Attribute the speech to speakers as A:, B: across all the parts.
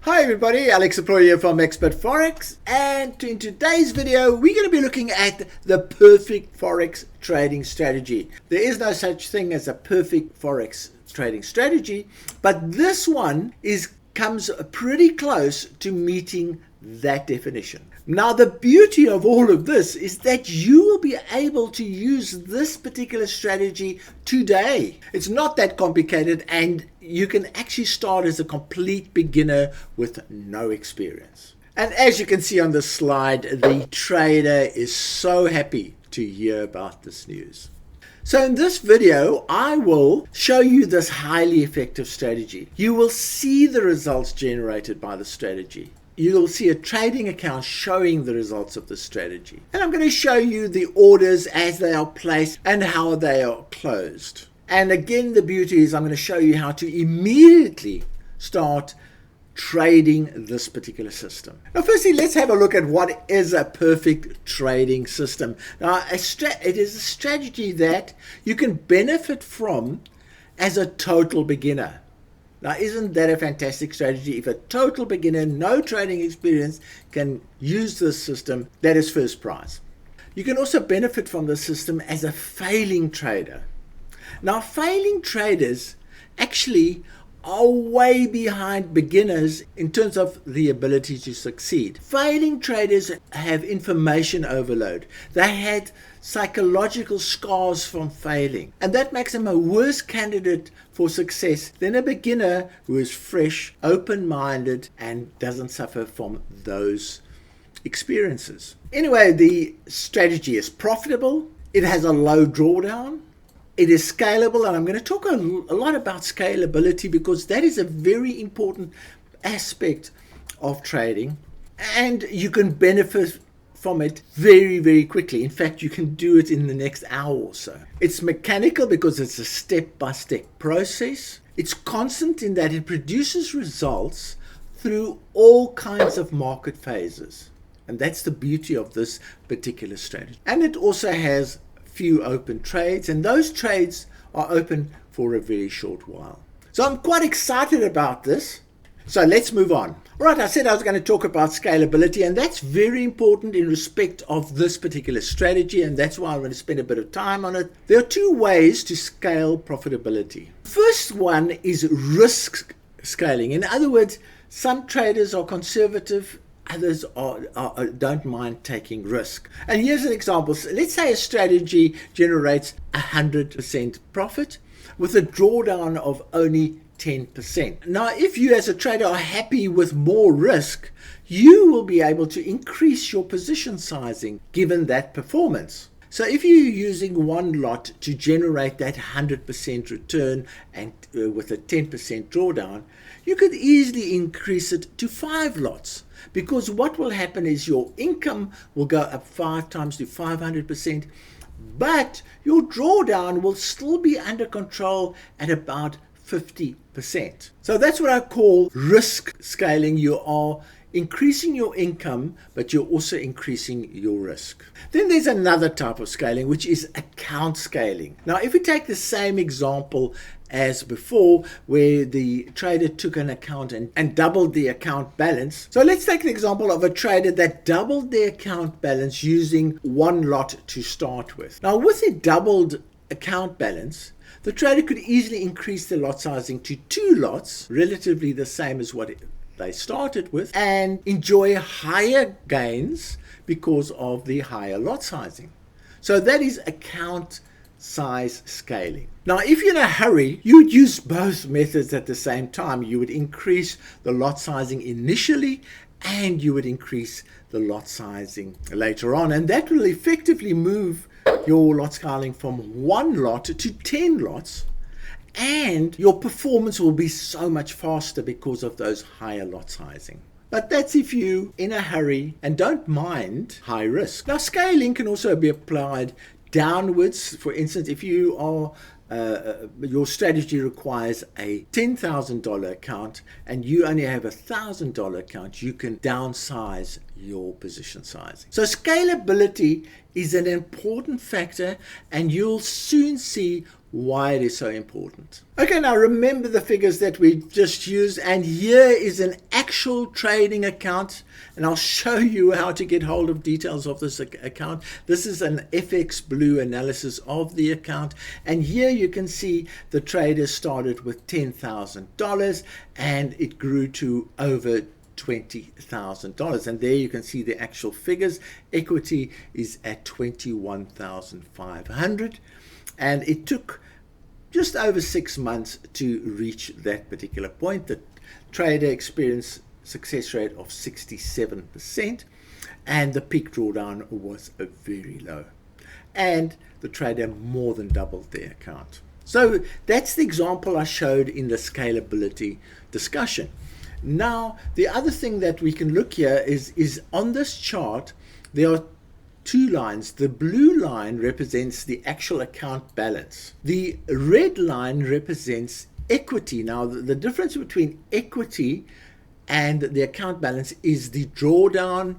A: Hi everybody, Alex Apro here from Expert Forex, and in today's video we're going to be looking at the perfect Forex trading strategy. There is no such thing as a perfect Forex trading strategy, but this one comes pretty close to meeting that definition. Now the beauty of all of this is that you will be able to use this particular strategy today. It's not that complicated, and you can actually start as a complete beginner with no experience. And as you can see on the slide, the trader is so happy to hear about this news. So in this video, I will show you this highly effective strategy. You will see the results generated by the strategy. You'll see a trading account showing the results of the strategy. And I'm going to show you the orders as they are placed and how they are closed. And again, the beauty is I'm going to show you how to immediately start trading this particular system. Now, firstly, let's have a look at what is a perfect trading system. Now, it is a strategy that you can benefit from as a total beginner. Now, isn't that a fantastic strategy? If a total beginner, no trading experience, can use this system, that is first prize. You can also benefit from the system as a failing trader. Now, failing traders actually are way behind beginners in terms of the ability to succeed. Failing traders have information overload. They had psychological scars from failing, and that makes them a worse candidate for success than a beginner who is fresh, open-minded, and doesn't suffer from those experiences. Anyway, the strategy is profitable. It has a low drawdown. It is scalable, and I'm going to talk a lot about scalability because that is a very important aspect of trading, and you can benefit from it very, very quickly. In fact, you can do it in the next hour or so. It's mechanical because it's a step-by-step process. It's constant in that it produces results through all kinds of market phases, and that's the beauty of this particular strategy. And it also has few open trades, and those trades are open for a very short while. So I'm quite excited about this. So let's move on. All right, I said I was going to talk about scalability, and that's very important in respect of this particular strategy, and that's why I'm going to spend a bit of time on it. There are two ways to scale profitability. First one is risk scaling. In other words, some traders are conservative, others don't mind taking risk. And here's an example. So let's say a strategy generates 100% profit with a drawdown of only 10%. Now, if you as a trader are happy with more risk, you will be able to increase your position sizing given that performance. So if you're using one lot to generate that 100% return and with a 10% drawdown, you could easily increase it to 5 lots, because what will happen is your income will go up 5 times to 500%, but your drawdown will still be under control at about 50%. So that's what I call risk scaling. You are increasing your income, but you're also increasing your risk. Then there's another type of scaling, which is account scaling. Now, if we take the same example as before, where the trader took an account and doubled the account balance. So let's take the example of a trader that doubled their account balance using one lot to start with. Now, with a doubled account balance, the trader could easily increase the lot sizing to 2 lots, relatively the same as what they started with, and enjoy higher gains because of the higher lot sizing. So that is account size scaling. Now, if you're in a hurry, you would use both methods at the same time. You would increase the lot sizing initially, and you would increase the lot sizing later on, and that will effectively move your lot scaling from 1 lot to 10 lots, and your performance will be so much faster because of those higher lot sizing. But that's if you're in a hurry and don't mind high risk. Now, scaling can also be applied downwards. For instance, if you are your strategy requires a $10,000 account and you only have a $1,000 account, you can downsize your position sizing. So scalability is an important factor, and you'll soon see why it is so important. Okay, now remember the figures that we just used, and here is an actual trading account, and I'll show you how to get hold of details of this account. This is an FX Blue analysis of the account, and here you can see the trader started with $10,000 and it grew to over $20,000, and there you can see the actual figures. Equity is at 21,500, and it took just over 6 months to reach that particular point. The trader experienced success rate of 67%, and the peak drawdown was very low, and the trader more than doubled their account. So that's the example I showed in the scalability discussion. Now, the other thing that we can look here is on this chart, there are two lines. The blue line represents the actual account balance. The red line represents equity. Now, the difference between equity and the account balance is the drawdown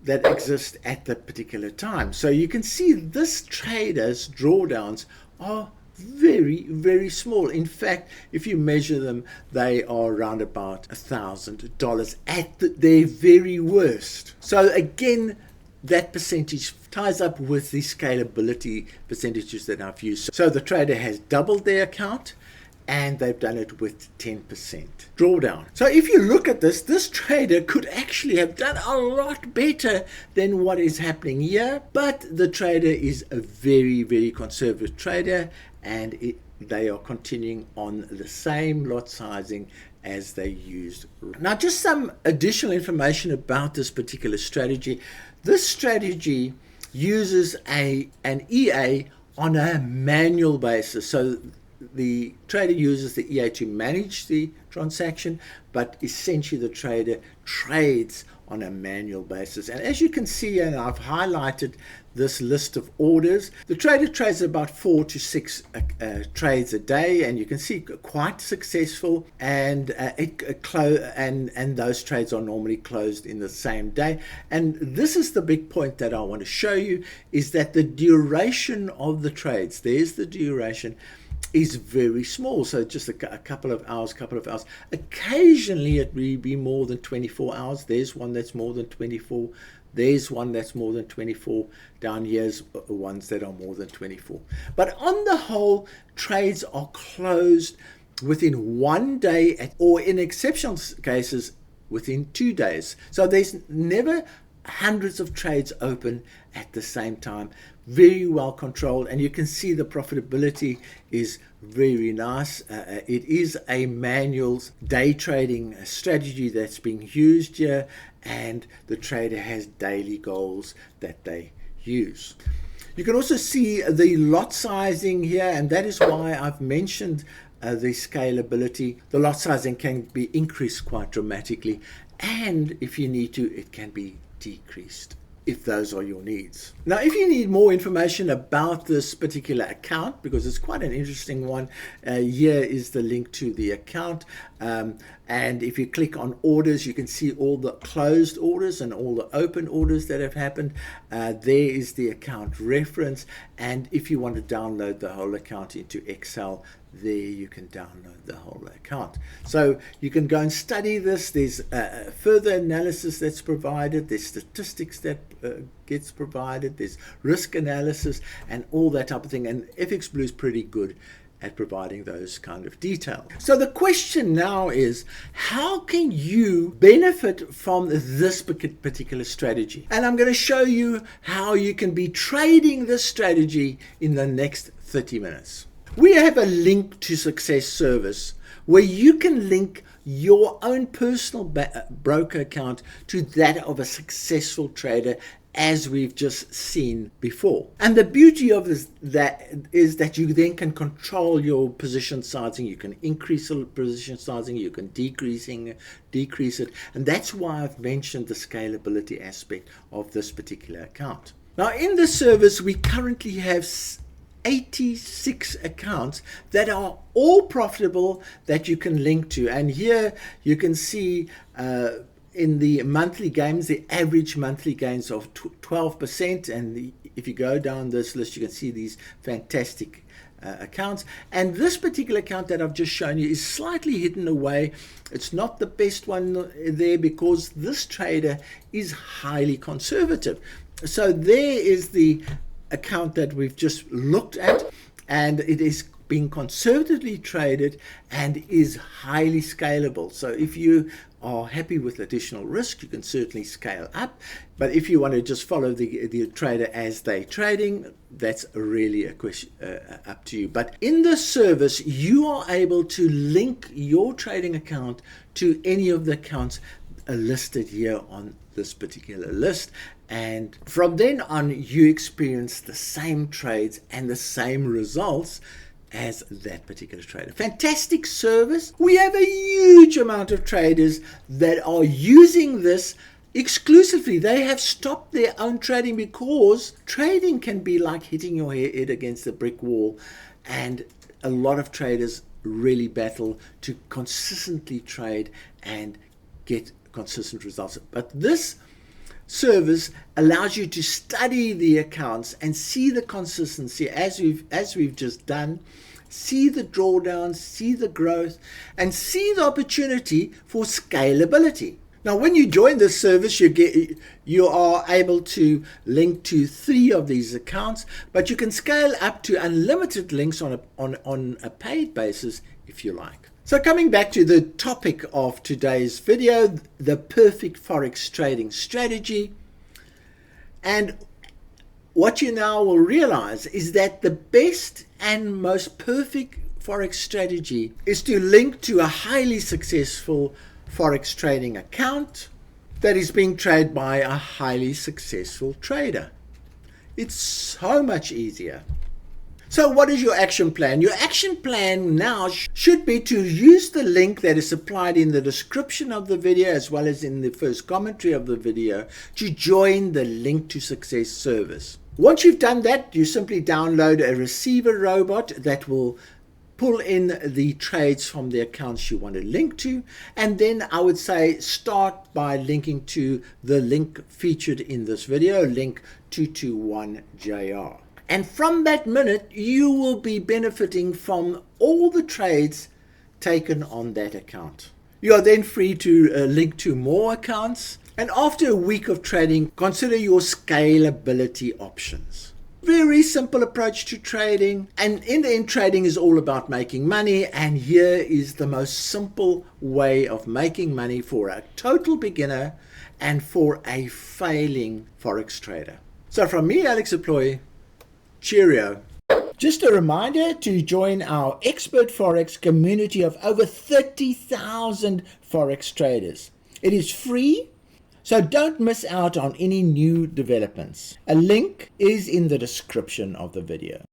A: that exists at that particular time. So you can see this trader's drawdowns are very, very small. In fact, if you measure them, they are around about $1,000 at their very worst. So again, that percentage ties up with the scalability percentages that I've used. So the trader has doubled their account, and they've done it with 10% drawdown. So if you look at this trader could actually have done a lot better than what is happening here, but the trader is a very, very conservative trader, and they are continuing on the same lot sizing as they used. Now, just some additional information about this particular strategy. This strategy uses an EA on a manual basis. So the trader uses the EA to manage the transaction, but essentially the trader trades on a manual basis. And as you can see, and I've highlighted this list of orders, the trader trades about 4 to 6 trades a day, and you can see quite successful, and and those trades are normally closed in the same day. And this is the big point that I want to show you, is that the duration of the trades, there's the duration, is very small. So just a couple of hours. Occasionally it will be more than 24 hours. There's one that's more than 24. There's one that's more than 24. Down here's ones that are more than 24. But on the whole, trades are closed within 1 day, or in exceptional cases, within 2 days. So there's never hundreds of trades open at the same time. Very well controlled, and you can see the profitability is very nice. It is a manual day trading strategy that's being used here, and the trader has daily goals that they use. You can also see the lot sizing here, and that is why I've mentioned the scalability. The lot sizing can be increased quite dramatically, and if you need to, it can be decreased if those are your needs. Now, if you need more information about this particular account, because it's quite an interesting one, here is the link to the account. And if you click on orders, you can see all the closed orders and all the open orders that have happened. There is the account reference. And if you want to download the whole account into Excel, there you can download the whole account. So you can go and study this. There's further analysis that's provided. There's statistics that gets provided. There's risk analysis and all that type of thing. And FX Blue is pretty good at providing those kind of details. So the question now is, how can you benefit from this particular strategy? And I'm going to show you how you can be trading this strategy in the next 30 minutes. We have a link to success service where you can link your own personal broker account to that of a successful trader, as we've just seen before. And the beauty of that is that you then can control your position sizing. You can increase the position sizing, you can decrease it. And that's why I've mentioned the scalability aspect of this particular account. Now, in this service, we currently have 86 accounts that are all profitable that you can link to. And here you can see in the monthly gains, the average monthly gains of 12%. And if you go down this list, you can see these fantastic accounts. And this particular account that I've just shown you is slightly hidden away. It's not the best one there because this trader is highly conservative. So there is the account that we've just looked at, and it is being conservatively traded and is highly scalable. So if you are happy with additional risk, you can certainly scale up. But if you want to just follow the trader as they're trading, that's really a question up to you. But in this service, you are able to link your trading account to any of the accounts listed here on this particular list, and from then on you experience the same trades and the same results as that particular trader. Fantastic service. We have a huge amount of traders that are using this exclusively. They have stopped their own trading because trading can be like hitting your head against a brick wall, and a lot of traders really battle to consistently trade and get consistent results. But this service allows you to study the accounts and see the consistency as we've just done, see the drawdown, see the growth, and see the opportunity for scalability. Now, when you join this service, you are able to link to 3 of these accounts, but you can scale up to unlimited links on a paid basis if you like. So coming back to the topic of today's video, the perfect Forex trading strategy. And what you now will realize is that the best and most perfect Forex strategy is to link to a highly successful Forex trading account that is being traded by a highly successful trader. It's so much easier. So what is your action plan? Your action plan now should be to use the link that is supplied in the description of the video as well as in the first commentary of the video to join the Link to Success service. Once you've done that, you simply download a receiver robot that will pull in the trades from the accounts you want to link to, and then I would say start by linking to the link featured in this video, link 221JR. And from that minute, you will be benefiting from all the trades taken on that account. You are then free to link to more accounts. And after a week of trading, consider your scalability options. Very simple approach to trading. And in the end, trading is all about making money. And here is the most simple way of making money for a total beginner and for a failing Forex trader. So from me, Alex Deploy, cheerio. Just a reminder to join our Expert Forex community of over 30,000 Forex traders. It is free, so don't miss out on any new developments. A link is in the description of the video.